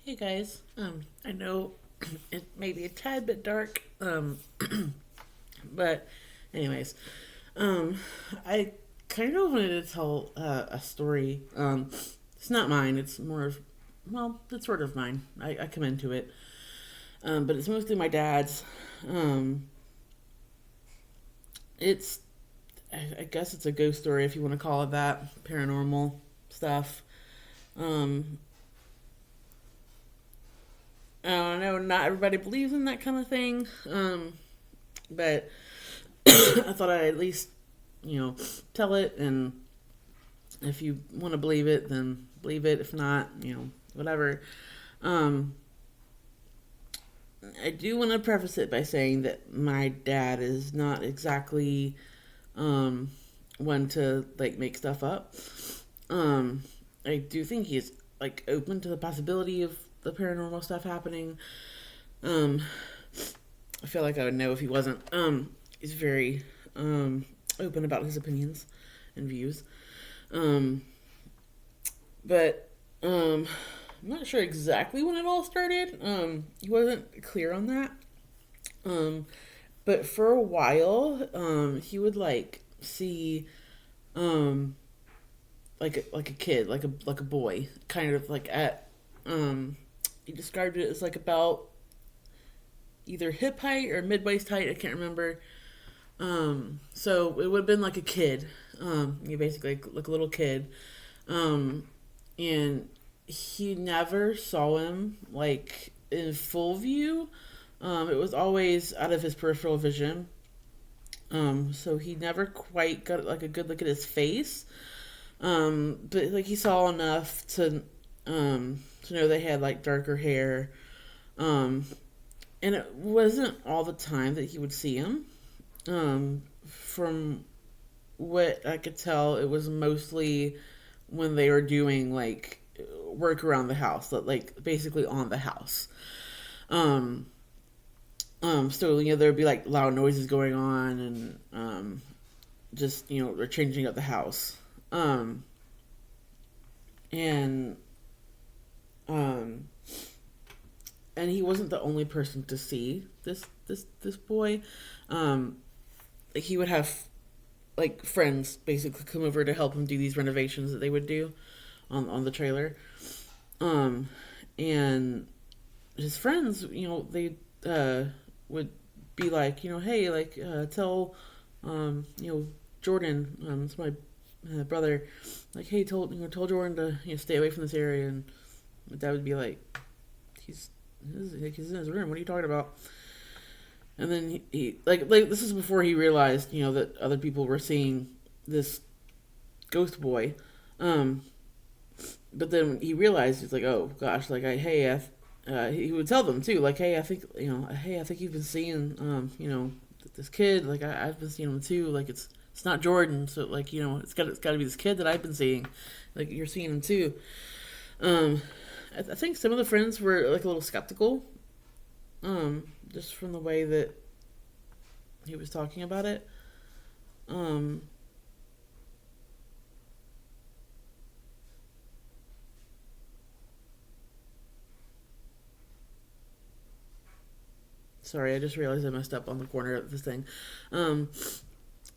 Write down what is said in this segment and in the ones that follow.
Hey guys, I know it may be a tad bit dark, but anyways, um, I kind of wanted to tell a story. It's not mine. It's more of, well, it's sort of mine. I come into it, but it's mostly my dad's. Um, it's, I guess it's a ghost story if you want to call it that, paranormal stuff. Um, I don't know. Not everybody believes in that kind of thing. But I thought I'd at least, tell it. And if you want to believe it, then believe it. If not, whatever. Um, I do want to preface it by saying that my dad is not exactly um, one to like make stuff up. Um, I do think he's like open to the possibility of the paranormal stuff happening. Um, I feel like I would know if he wasn't. He's very open about his opinions and views. Um, but I'm not sure exactly when it all started. He wasn't clear on that. Um, but for a while, he would like see um, like a kid, like a boy, kind of like at he described it as like about either hip height or mid waist height. I can't remember. So it would have been like a kid. You basically like a little kid. Um, and he never saw him like in full view. It was always out of his peripheral vision. So he never quite got like a good look at his face. But like he saw enough to know they had like darker hair. Um, and it wasn't all the time that he would see him. From what I could tell, it was mostly when they were doing like work around the house, like basically on the house. Um, so there'd be like loud noises going on, and just they're changing up the house. Um, and um, and he wasn't the only person to see this boy. Um, he would have like friends basically come over to help him do these renovations that they would do on the trailer. Um, and his friends, they would be like, hey, like tell Jordan, it's my brother, like, hey, tell Jordan to stay away from this area, and my dad would be like, he's he's in his room. What are you talking about? And then he like this is before he realized that other people were seeing this ghost boy. Um, but then he realized he's like, oh gosh, like he would tell them too, like, hey, I think you've been seeing this kid, like I've been seeing him too, like it's not Jordan, so like it's got to be this kid that I've been seeing, like you're seeing him too. Um, I think some of the friends were like a little skeptical, just from the way that he was talking about it. Um, Sorry, I just realized I messed up on the corner of this thing. Um,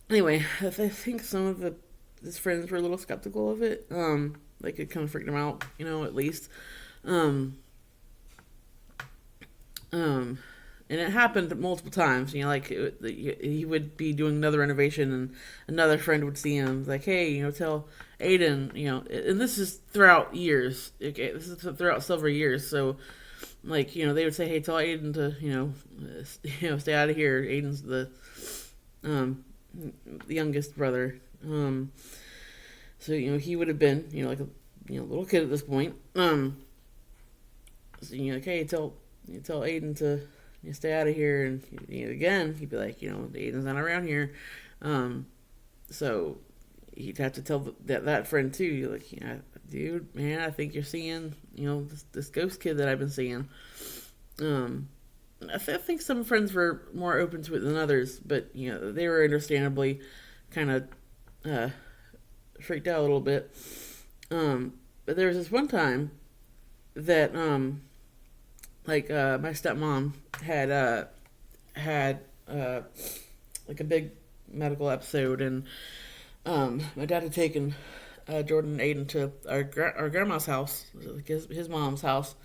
anyway, I think some of his friends were a little skeptical of it. Like it kind of freaked him out, at least. Um, um, and it happened multiple times. Like he would be doing another renovation, and another friend would see him, like, hey, tell Aiden, and this is throughout years. Okay, this is throughout several years. So, like, they would say, hey, tell Aiden to, stay out of here. Aiden's um, the youngest brother. So he would have been, like a little kid at this point. So like, hey, tell Aiden to stay out of here, and again he'd be like, Aiden's not around here. Um, so he'd have to tell that friend too. You're like, dude, man, I think you're seeing, this ghost kid that I've been seeing. Um, I think some friends were more open to it than others, but they were understandably kind of uh, freaked out a little bit. But there was this one time that Like my stepmom had like a big medical episode, and my dad had taken Jordan and Aiden to our grandma's house, like his mom's house.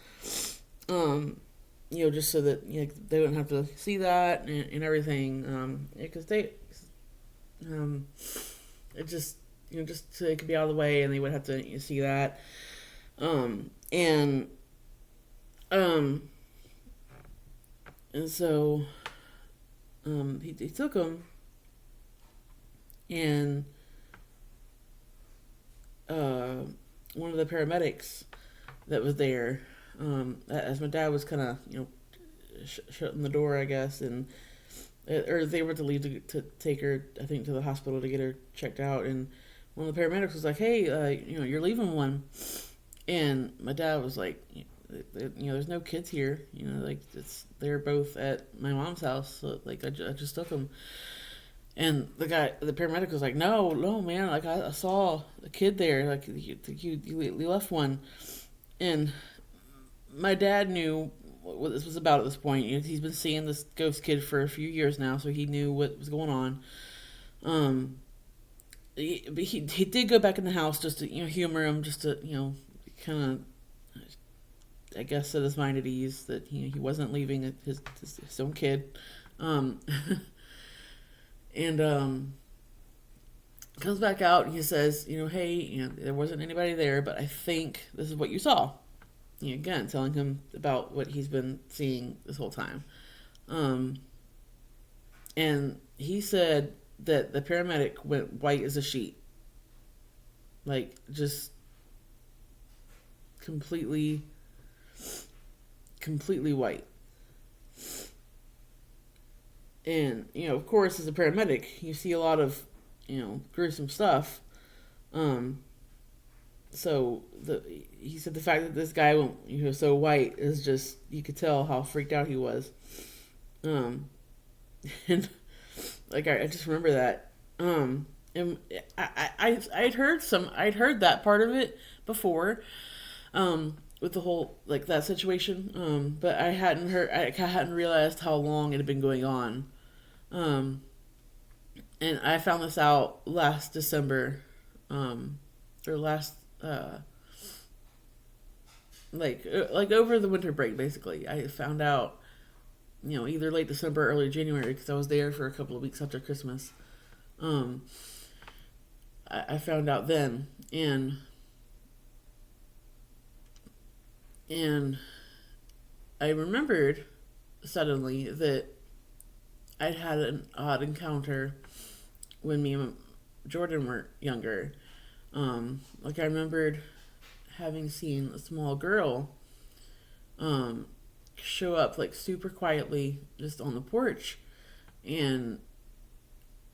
Just so that they wouldn't have to see that and everything. Because um, it just just so it could be out of the way, and they would have to see that. And um, and so he took them, and uh, one of the paramedics that was there, as my dad was kind of shutting the door, I guess, and or they were to leave to take her, I think, to the hospital to get her checked out, and one of the paramedics was like, "Hey, you're leaving one," and my dad was like, there's no kids here, like they're both at my mom's house, so like I just took them." And the paramedic was like, "No, no, man, like I saw a kid there, like you left one." And my dad knew what this was about at this point. He's been seeing this ghost kid for a few years now, so he knew what was going on. But he did go back in the house just to humor him, just to kind of, I guess, set his mind at ease that he wasn't leaving his own kid. Um, and comes back out and he says, "Hey, there wasn't anybody there, but I think this is what you saw." Again, telling him about what he's been seeing this whole time. And he said that the paramedic went white as a sheet. Like, just completely, completely white. And, of course, as a paramedic, you see a lot of, gruesome stuff. So he said the fact that this guy went so white is just, you could tell how freaked out he was. And like I just remember that. And I'd heard that part of it before, with the whole like that situation. But I hadn't realized how long it had been going on. And I found this out last December, or last like over the winter break. Basically, I found out, either late December, early January, because I was there for a couple of weeks after Christmas. I found out then, and I remembered suddenly that I'd had an odd encounter when me and Jordan were younger. Like I remembered having seen a small girl show up like super quietly just on the porch, and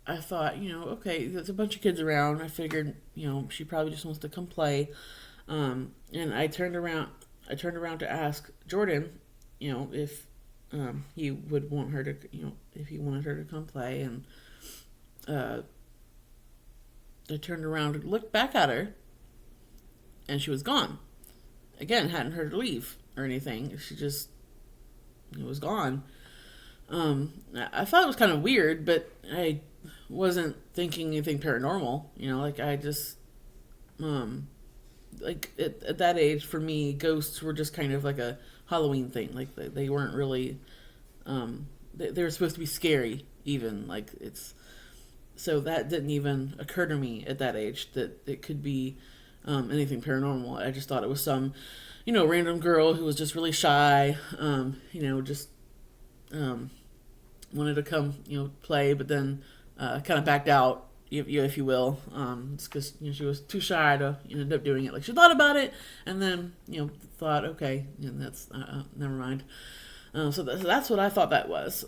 I thought, okay, there's a bunch of kids around. I figured, she probably just wants to come play. And I turned around to ask Jordan, if he would want her to, if he wanted her to come play. And I turned around and looked back at her, and she was gone. Again, hadn't heard her leave or anything. She just was gone. I thought it was kind of weird, but I wasn't thinking anything paranormal. Like I just, like at that age for me, ghosts were just kind of like a Halloween thing. Like they weren't really, they were supposed to be scary even. Like so that didn't even occur to me at that age that it could be anything paranormal. I just thought it was some, random girl who was just really shy, just wanted to come, play, but then kind of backed out, if you will, because she was too shy to end up doing it. Like she thought about it, and then thought, okay, that's never mind. So that's what I thought that was.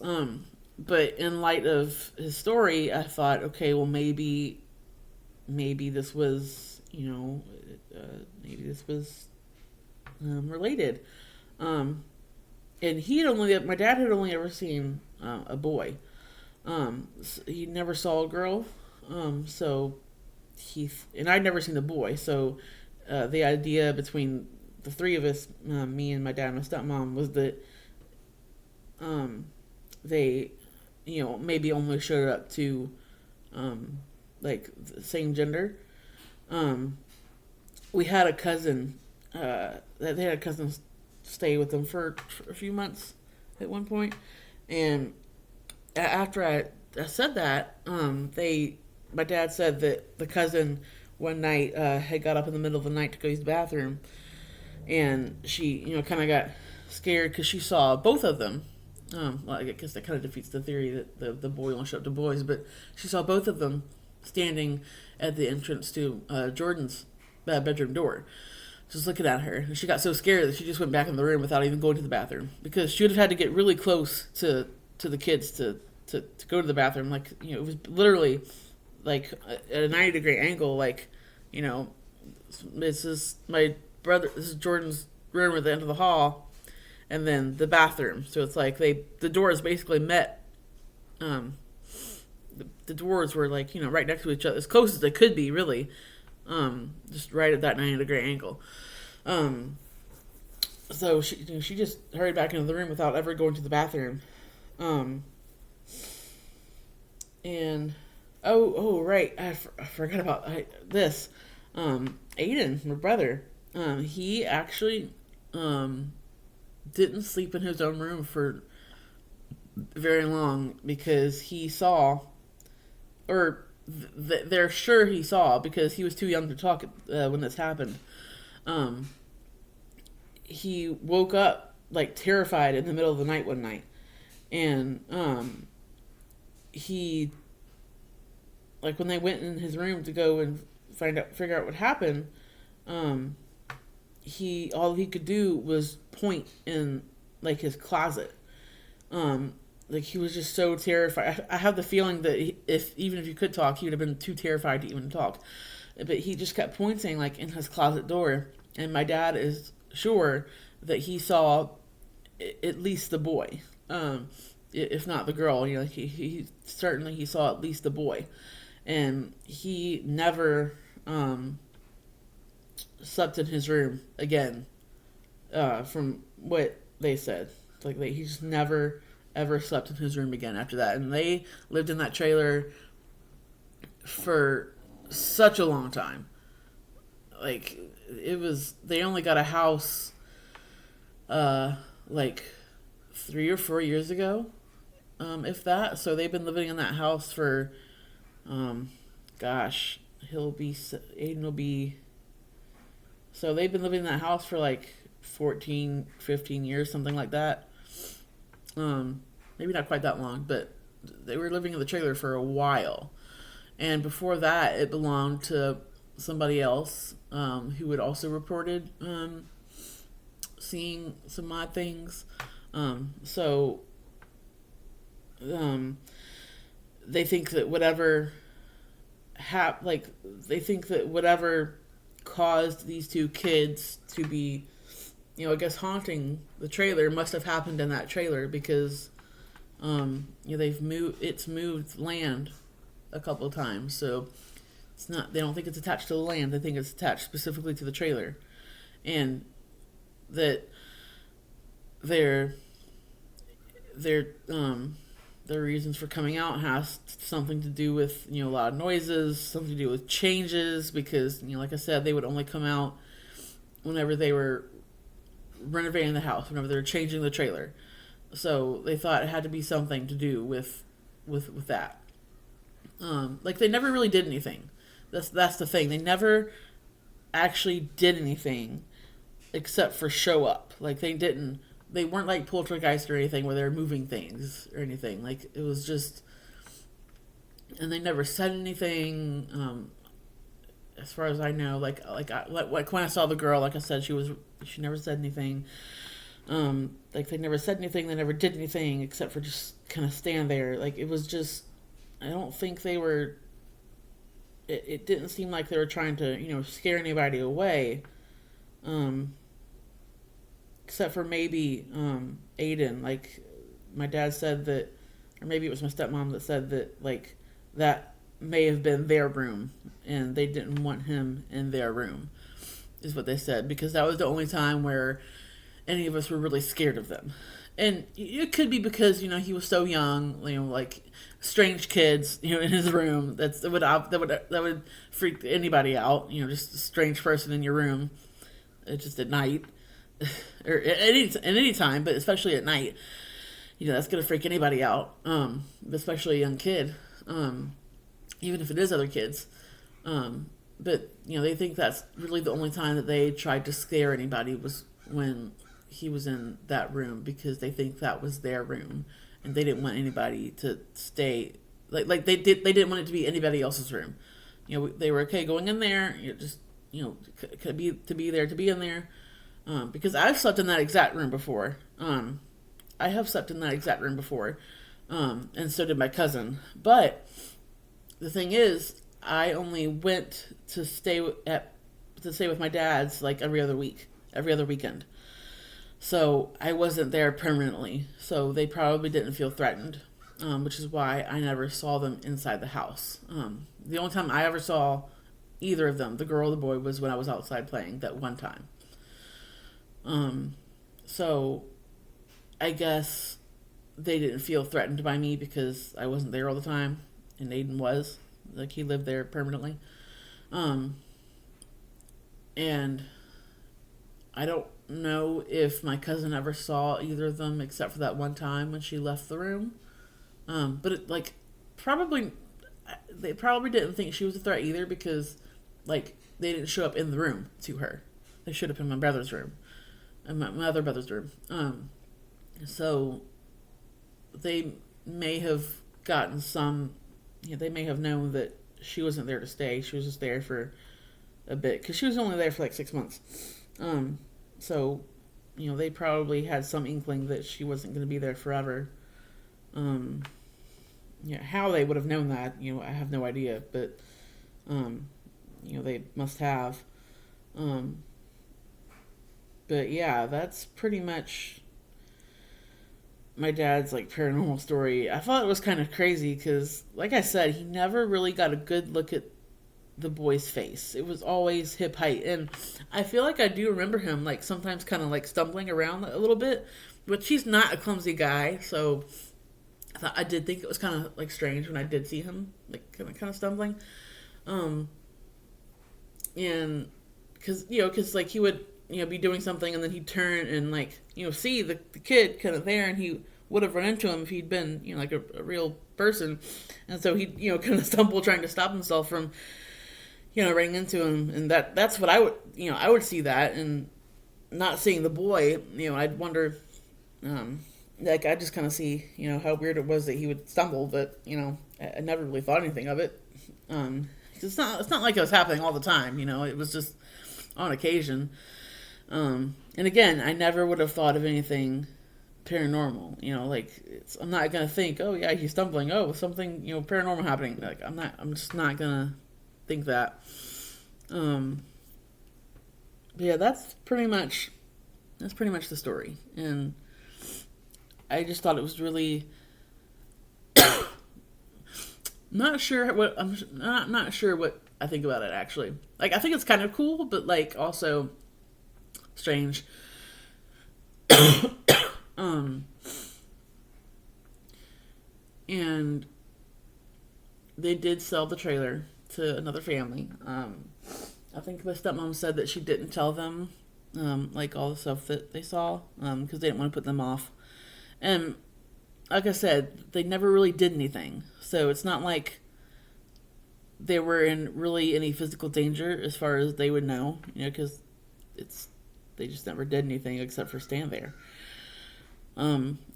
But in light of his story, I thought, okay, well maybe this was maybe this was related. And my dad had only ever seen a boy. So he never saw a girl. So and I'd never seen a boy. So the idea between the three of us, me and my dad and my stepmom, was that they, maybe only showed up to like the same gender. Um, we had a cousin that they had a cousin stay with them for a few months at one point, and after I said that, my dad said that the cousin one night had got up in the middle of the night to go use the bathroom, and she kind of got scared because she saw both of them. Well, I guess that kind of defeats the theory that the boy won't show up to boys, but she saw both of them standing at the entrance to Jordan's bedroom door, just looking at her. And she got so scared that she just went back in the room without even going to the bathroom, because she would have had to get really close to the kids to go to the bathroom. Like, it was literally like at a 90-degree angle. Like, this is my brother. This is Jordan's room at the end of the hall, and then the bathroom. So it's like the doors basically met. The doors were like right next to each other, as close as they could be, really, just right at that 90-degree angle. So she just hurried back into the room without ever going to the bathroom. And right, I forgot about this. Aiden, my brother, he actually didn't sleep in his own room for very long, because he saw, or they're sure he saw, because he was too young to talk when this happened. He woke up like terrified in the middle of the night one night, and he, like, when they went in his room to go and figure out what happened, all he could do was point in like his closet. Like, he was just so terrified. I have the feeling that even if he could talk, he would have been too terrified to even talk. But he just kept pointing like in his closet door, and my dad is sure that he saw at least the boy, if not the girl. He certainly he saw at least the boy, and he never slept in his room again. From what they said, like he just never ever slept in his room again after that. And they lived in that trailer for such a long time. Like, they only got a house like 3 or 4 years ago, if that. So they've been living in that house for Aiden will be, so they've been living in that house for like 14, 15 years, something like that. Maybe not quite that long, but they were living in the trailer for a while. And before that, it belonged to somebody else, who had also reported seeing some odd things. So they think that whatever caused these two kids to be, I guess, haunting the trailer must have happened in that trailer, because it's moved land a couple of times. So they don't think it's attached to the land. They think it's attached specifically to the trailer, and that their reasons for coming out has something to do with loud noises, something to do with changes, because like I said, they would only come out whenever they were renovating the house, whenever they were changing the trailer. So they thought it had to be something to do with that. Like, they never really did anything. That's the thing. They never actually did anything except for show up. Like, they weren't like poltergeist or anything where they were moving things or anything. Like, it was just, and they never said anything. As far as I know, like when I saw the girl, like I said, she never said anything. Like, they never said anything, they never did anything except for just kind of stand there. Like, it was just, I don't think they were, it didn't seem like they were trying to, scare anybody away. Except for maybe, Aiden. Like, my dad said that, or maybe it was my stepmom that said that, like, that may have been their room, and they didn't want him in their room. is what they said, because that was the only time where any of us were really scared of them. And it could be because, he was so young, like strange kids, in his room. That would freak anybody out, just a strange person in your room, just at night, or at any time, but especially at night. That's gonna freak anybody out, especially a young kid, even if it is other kids. But they think that's really the only time that they tried to scare anybody was when he was in that room, because they think that was their room, and they didn't want anybody to stay they didn't want it to be anybody else's room. They were okay going in there. Just could be to be there, to be in there, because I've slept in that exact room before. I have slept in that exact room before, and so did my cousin. But the thing is, I only went to stay with my dad's like every other weekend. So I wasn't there permanently. So they probably didn't feel threatened, which is why I never saw them inside the house. The only time I ever saw either of them, the girl or the boy, was when I was outside playing that one time. So I guess they didn't feel threatened by me because I wasn't there all the time, and Aiden was. Like, he lived there permanently. And I don't know if my cousin ever saw either of them except for that one time when she left the room. But probably they probably didn't think she was a threat either, because they didn't show up in the room to her. They showed up in my brother's room, and my other brother's room. So they may have gotten some. They may have known that she wasn't there to stay. She was just there for a bit, because she was only there for 6 months. So, they probably had some inkling that she wasn't going to be there forever. How they would have known that, I have no idea. But, they must have. But yeah, that's pretty much my dad's paranormal story. I thought it was kind of crazy because, like I said, he never really got a good look at the boy's face. It was always hip height, and I feel like I do remember him sometimes kind of stumbling around a little bit, but he's not a clumsy guy, so I did think it was kind of strange when I did see him kind of stumbling, and because he would be doing something, and then he'd turn and see the kid kind of there, and he would have run into him if he'd been a real person, and so he'd kind of stumble trying to stop himself from running into him, and that's what I would see that, and not seeing the boy, I'd wonder, I just kind of see how weird it was that he would stumble, but I never really thought anything of it. It's not like it was happening all the time, it was just on occasion. And again, I never would have thought of anything paranormal, I'm not gonna think, oh yeah, he's stumbling, oh, something paranormal happening. I'm just not gonna think that. But yeah, that's pretty much the story, and I just thought it was really not sure what I'm not sure what I think about it, actually. I think it's kind of cool, but also strange. And they did sell the trailer to another family. I think my stepmom said that she didn't tell them all the stuff that they saw, because they didn't want to put them off. And like I said, they never really did anything, so it's not like they were in really any physical danger as far as they would know, because they just never did anything except for stand there.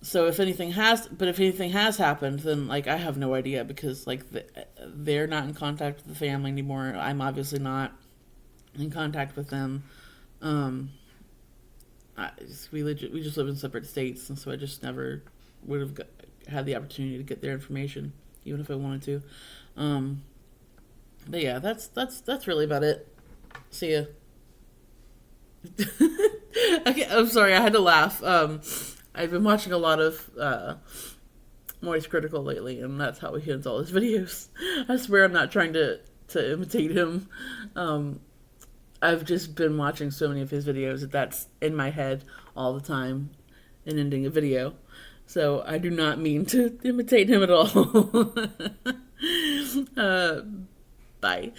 So if anything has happened, then I have no idea, because they're not in contact with the family anymore. I'm obviously not in contact with them. We just live in separate states, and so I just never would have had the opportunity to get their information, even if I wanted to. But yeah, that's really about it. See ya. Okay, I'm sorry, I had to laugh. I've been watching a lot of Moist Critical lately, and that's how he ends all his videos. I swear I'm not trying to imitate him. I've just been watching so many of his videos that that's in my head all the time in ending a video. So I do not mean to imitate him at all. uh, Bye.